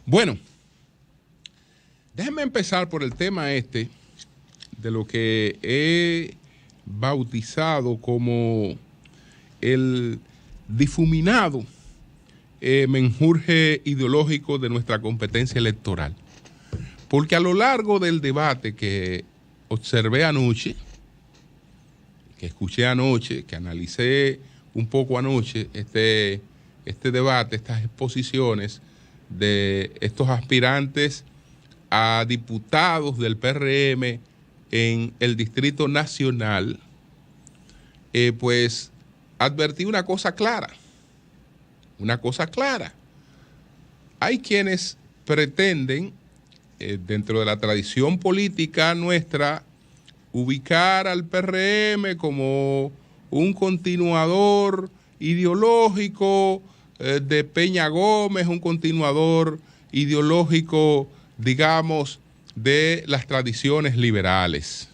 Bueno, déjenme empezar por el tema este de lo que he bautizado como el difuminado menjurje ideológico de nuestra competencia electoral. Porque a lo largo del debate que observé anoche, que escuché anoche, que analicé un poco anoche este debate, estas exposiciones de estos aspirantes a diputados del PRM en el Distrito Nacional, pues advertí una cosa clara. Hay quienes pretenden, dentro de la tradición política nuestra, ubicar al PRM como un continuador ideológico de Peña Gómez, un continuador ideológico, digamos, de las tradiciones liberales.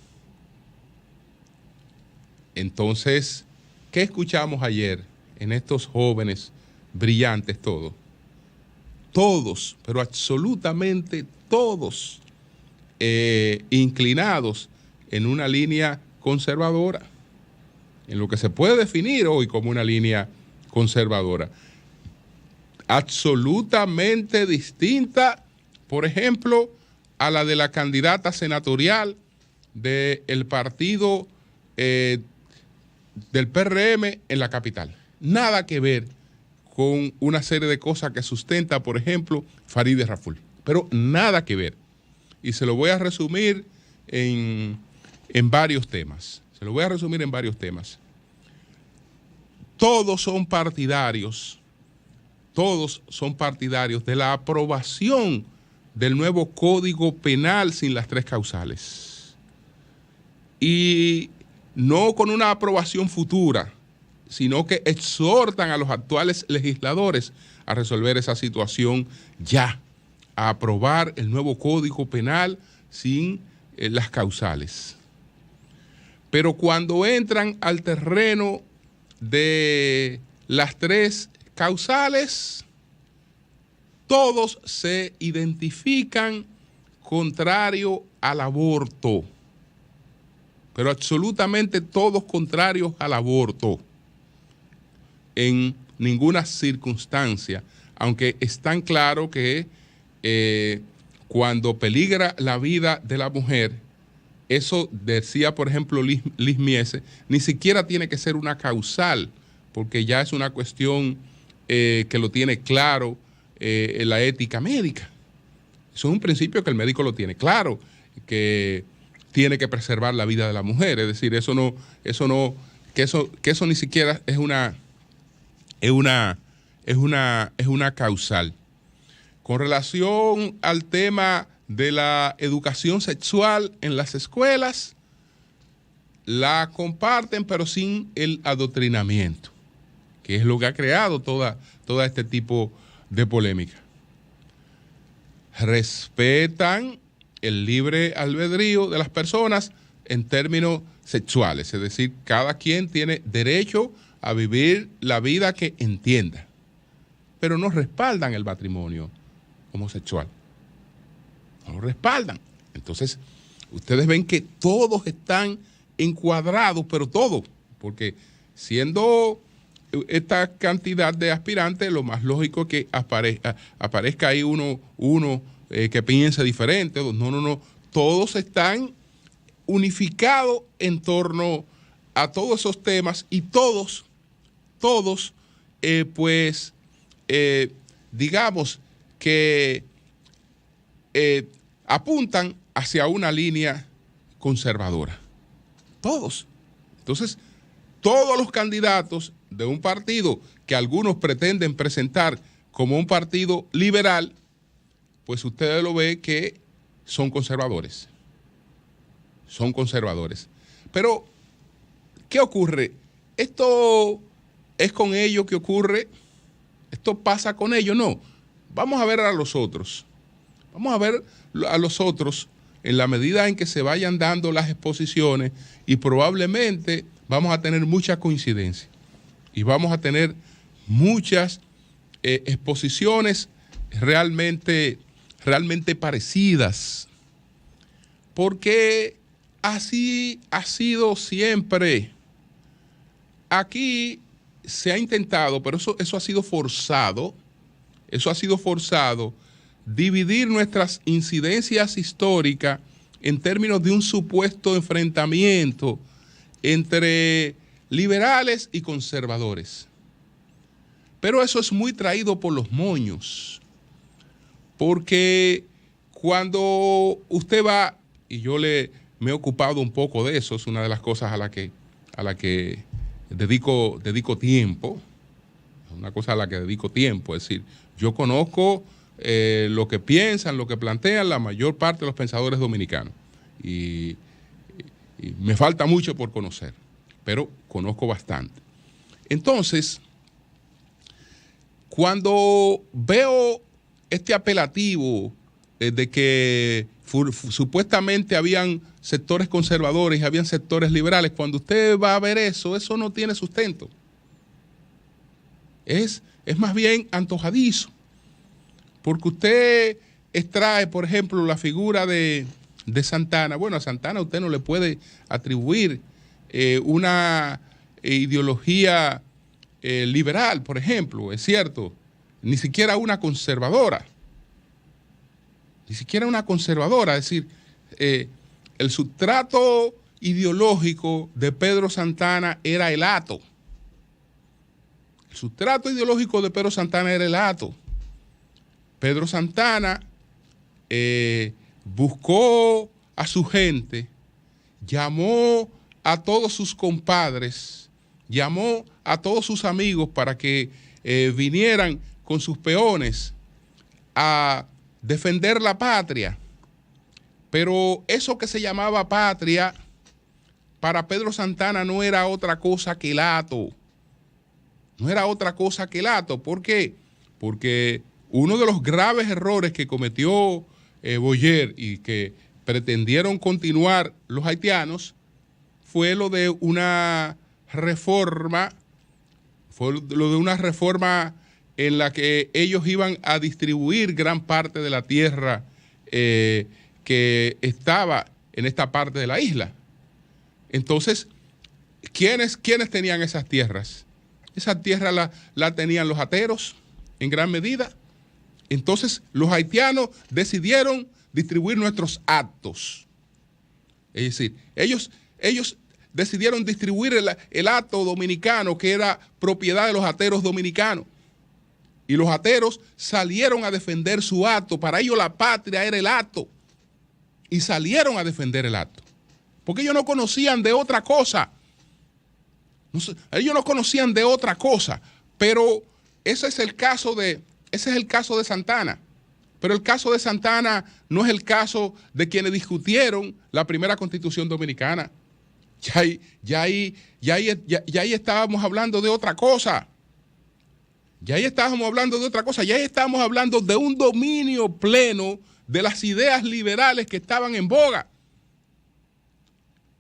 Entonces, ¿qué escuchamos ayer en estos jóvenes brillantes todos? Todos, pero absolutamente todos, inclinados en una línea conservadora, en lo que se puede definir hoy como una línea conservadora, absolutamente distinta, por ejemplo, a la de la candidata senatorial del partido del PRM en la capital. Nada que ver con una serie de cosas que sustenta, por ejemplo, Farideh Raful. Pero nada que ver. Y se lo voy a resumir en varios temas. Todos son partidarios de la aprobación del nuevo Código Penal sin las 3 causales. Y no con una aprobación futura, sino que exhortan a los actuales legisladores a resolver esa situación ya, a aprobar el nuevo Código Penal sin las causales. Pero cuando entran al terreno de las 3 causales, todos se identifican contrario al aborto, pero absolutamente todos contrarios al aborto, en ninguna circunstancia, aunque es tan claro que cuando peligra la vida de la mujer, eso decía, por ejemplo, Liz Miese, ni siquiera tiene que ser una causal, porque ya es una cuestión que lo tiene claro en la ética médica. Eso es un principio que el médico lo tiene claro, que tiene que preservar la vida de la mujer. Es decir, que eso ni siquiera es una causal. Con relación al tema de la educación sexual en las escuelas, la comparten, pero sin el adoctrinamiento, que es lo que ha creado toda este tipo de polémica. Respetan el libre albedrío de las personas en términos sexuales, es decir, cada quien tiene derecho a vivir la vida que entienda, pero no respaldan el matrimonio homosexual. No lo respaldan. Entonces, ustedes ven que todos están encuadrados, pero todos, porque siendo esta cantidad de aspirantes, lo más lógico es que aparezca ahí uno que piense diferente. No. Todos están unificados en torno a todos esos temas y todos, digamos que apuntan hacia una línea conservadora. Todos. Entonces, todos los candidatos de un partido que algunos pretenden presentar como un partido liberal, pues ustedes lo ven que son conservadores. Pero, ¿qué ocurre? ¿Esto es con ellos que ocurre? ¿Esto pasa con ellos? No. Vamos a ver a los otros. en la medida en que se vayan dando las exposiciones, y probablemente vamos a tener mucha coincidencia y vamos a tener muchas exposiciones realmente parecidas, porque así ha sido siempre. Aquí se ha intentado, pero eso ha sido forzado, dividir nuestras incidencias históricas en términos de un supuesto enfrentamiento entre liberales y conservadores. Pero eso es muy traído por los moños, porque cuando usted va, y yo me he ocupado un poco de eso, es una de las cosas a la que dedico tiempo, una cosa a la que dedico tiempo, es decir, yo conozco lo que piensan, lo que plantean la mayor parte de los pensadores dominicanos, y me falta mucho por conocer, pero conozco bastante. Entonces, cuando veo este apelativo de que supuestamente habían sectores conservadores y habían sectores liberales, cuando usted va a ver eso no tiene sustento. Es más bien antojadizo, porque usted extrae, por ejemplo, la figura de Santana. Bueno, a Santana usted no le puede atribuir una ideología liberal, por ejemplo, es cierto, ni siquiera una conservadora. Ni siquiera una conservadora, es decir, el sustrato ideológico de Pedro Santana era el hato. El sustrato ideológico de Pedro Santana era el hato. Pedro Santana buscó a su gente, llamó a todos sus compadres, llamó a todos sus amigos para que vinieran con sus peones a defender la patria. Pero eso que se llamaba patria, para Pedro Santana no era otra cosa que el hato. No era otra cosa que el hato. ¿Por qué? Porque uno de los graves errores que cometió Boyer y que pretendieron continuar los haitianos fue lo de una reforma, en la que ellos iban a distribuir gran parte de la tierra que estaba en esta parte de la isla. Entonces, ¿quiénes tenían esas tierras? Esas tierras la tenían los ateros en gran medida. Entonces, los haitianos decidieron distribuir nuestros actos. Es decir, ellos decidieron distribuir el hato dominicano, que era propiedad de los ateros dominicanos. Y los ateros salieron a defender su hato. Para ellos la patria era el hato. Y salieron a defender el hato. Porque ellos no conocían de otra cosa. Ellos no conocían de otra cosa. Pero ese es el caso de Santana. Pero el caso de Santana no es el caso de quienes discutieron la primera Constitución Dominicana. Ya ahí estábamos hablando de otra cosa. Ya ahí estábamos hablando de un dominio pleno de las ideas liberales que estaban en boga.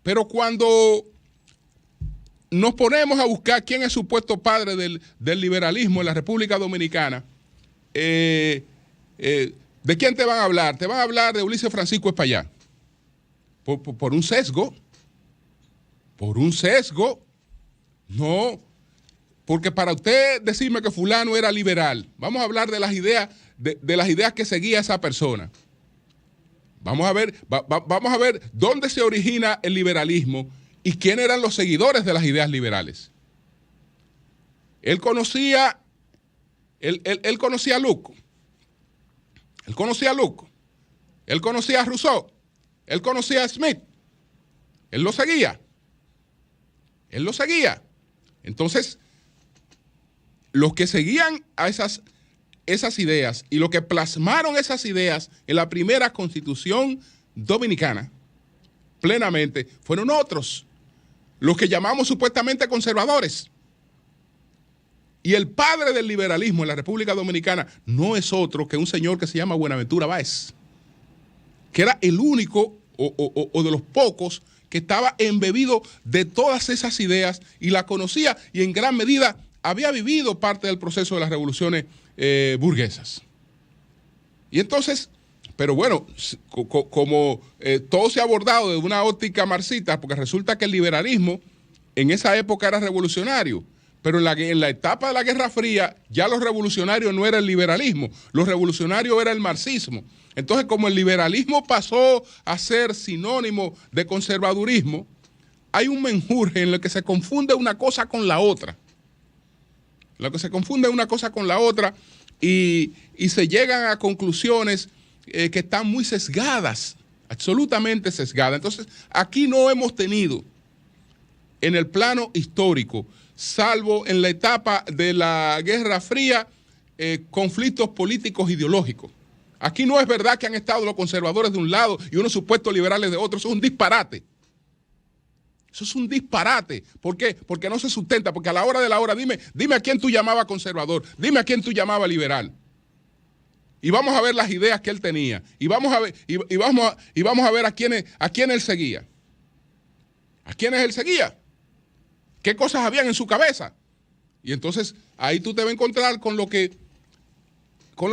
Pero cuando nos ponemos a buscar quién es supuesto padre del liberalismo en la República Dominicana, ¿de quién te van a hablar? Te van a hablar de Ulises Francisco Espaillá. Por un sesgo. Por un sesgo. No. Porque para usted decirme que fulano era liberal, vamos a hablar de las ideas, de las ideas que seguía esa persona. Vamos a ver dónde se origina el liberalismo y quiénes eran los seguidores de las ideas liberales. Él conocía a Luco. Él conocía a Luco. Él conocía a Rousseau. Él conocía a Smith. Él lo seguía. Entonces, los que seguían a esas ideas y los que plasmaron esas ideas en la primera Constitución Dominicana plenamente fueron otros, los que llamamos supuestamente conservadores. Y el padre del liberalismo en la República Dominicana no es otro que un señor que se llama Buenaventura Báez. que era el único o de los pocos que estaba embebido de todas esas ideas y la conocía y en gran medida había vivido parte del proceso de las revoluciones burguesas. Y entonces, pero bueno, como todo se ha abordado de una óptica marxista, porque resulta que el liberalismo en esa época era revolucionario, pero en la etapa de la Guerra Fría ya los revolucionarios no era el liberalismo, los revolucionarios era el marxismo. Entonces, como el liberalismo pasó a ser sinónimo de conservadurismo, hay un menjurje en el que se confunde una cosa con la otra. Y se llegan a conclusiones que están muy sesgadas, absolutamente sesgadas. Entonces, aquí no hemos tenido en el plano histórico, salvo en la etapa de la Guerra Fría, conflictos políticos ideológicos. Aquí no es verdad que han estado los conservadores de un lado y unos supuestos liberales de otro. Eso es un disparate. Eso es un disparate. ¿Por qué? Porque no se sustenta. Porque a la hora de la hora, dime a quién tú llamabas conservador. Dime a quién tú llamabas liberal. Y vamos a ver las ideas que él tenía. Y vamos a ver a quién él seguía. ¿A quiénes él seguía? ¿Qué cosas habían en su cabeza? Y entonces ahí tú te vas a encontrar con la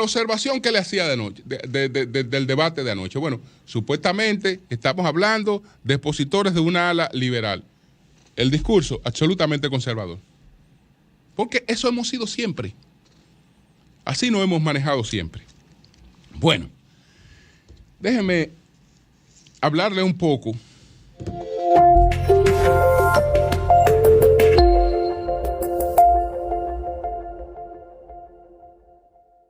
observación que le hacía de anoche, del debate de anoche. Bueno, supuestamente estamos hablando de expositores de una ala liberal. El discurso absolutamente conservador. Porque eso hemos sido siempre. Así nos hemos manejado siempre. Bueno, déjenme hablarle un poco